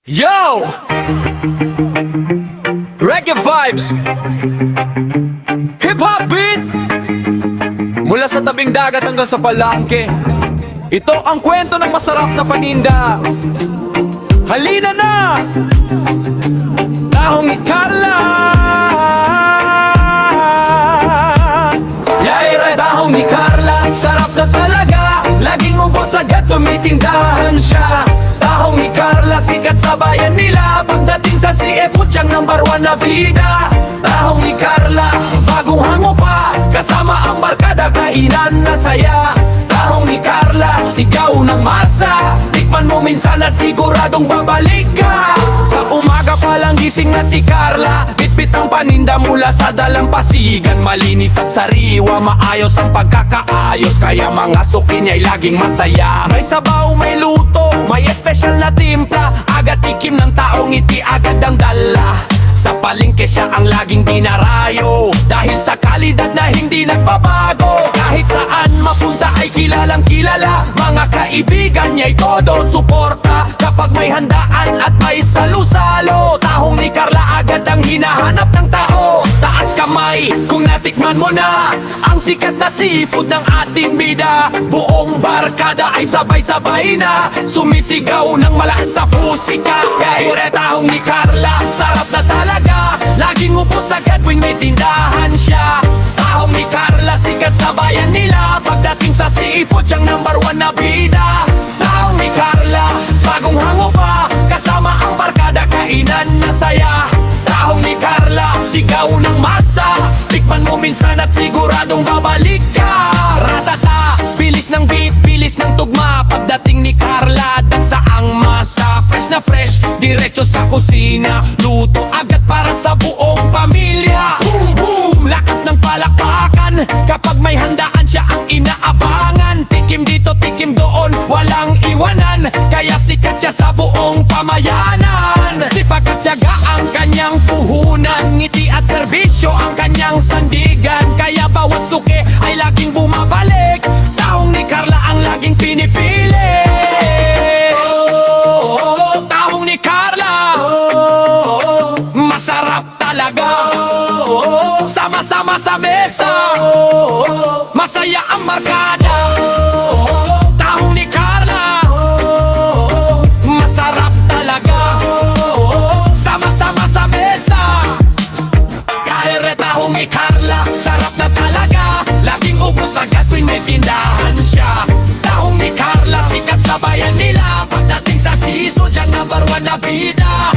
Yo! Reggae vibes! Hip-hop beat! Mula sa tabing dagat hanggang sa palengke, ito ang kwento ng masarap na paninda. Halina na! Tahong ni Carla! Yaira, tahong ni Carla, sarap na talaga. Laging ubos agad, tumitindahan siya. Tahong ni Carla, sikat sa bayan nila. Pagdating sa CF, siyang number 1 na bida. Tahong ni Carla, bagong hango pa. Kasama ang barkada, kainan na saya. Tahong ni Carla, sigaw ng masa. Tikman mo minsan at siguradong babalik ka. Sa umaga pa lang gising na si Carla. Bitbit ang paninda mula sa dalampasigan. Malinis at sariwa, maayos ang pagkakaayos. Kaya mga suki niya'y laging masaya. May sabaw, may luto, may espesyal na timpla. Agad tikim ng taong ngiti, agad ang dala. Sa palengke siya ang laging dinarayo, dahil sa kalidad na hindi nagbabago. Kahit saan mapunta ay kilalang kilala. Mga kaibigan niya'y todo suporta. Kapag may handaan at may salu-salo, tahong ni Carla agad ang hinahanap ng tao. Taas kamay kung natikman mo na ang sikat na seafood ng ating bida. Buong barkada ay sabay-sabay na sumisigaw ng malakas sa pusika. Kaya tahong ni Carla, sarap na talaga. Laging upos agad when may tindahan siya. Tahong ni Carla, sikat sa bayan nila. Pagdating sa seafood, siyang number 1 na bida. Tahong ni Carla, bagong hango pa. Kasama ang barkada, kainan na saya. Tahong ni Carla, sigaw ng masa. Tikman mo minsan at siguradong babalik ka. Ratata, bilis ng beat, bilis ng tugma. Pagdating ni Carla, dagsa ang masa. Fresh na fresh, diretso sa kusina. Luto agad para sa buong pamilya. Boom boom, lakas ng palakpakan. Kapag may handaan siya ang inaabangan. Tikim dito, tikim doon, walang iwanan. Kaya sikat siya sa buong pamayanan. Sipag at tiyaga ang kanyang puhunan. Ngiti at serbisyo ang kanyang sandigan. Kaya bawat suki ay laging bumabalik. Tahong ni Carla ang laging pinipili. Tahong ni Carla, masarap talaga. Sama-sama sa mesa, masaya ang barkada. Tahong ni Carla, masarap talaga. Sama-sama sa mesa. Kahit tahong ni Carla, sarap na talaga. Laging ubos agad tuwing may tindahan siya. Tahong ni Carla, sikat sa bayan nila. Pagdating sa season, siyang number 1 na bida.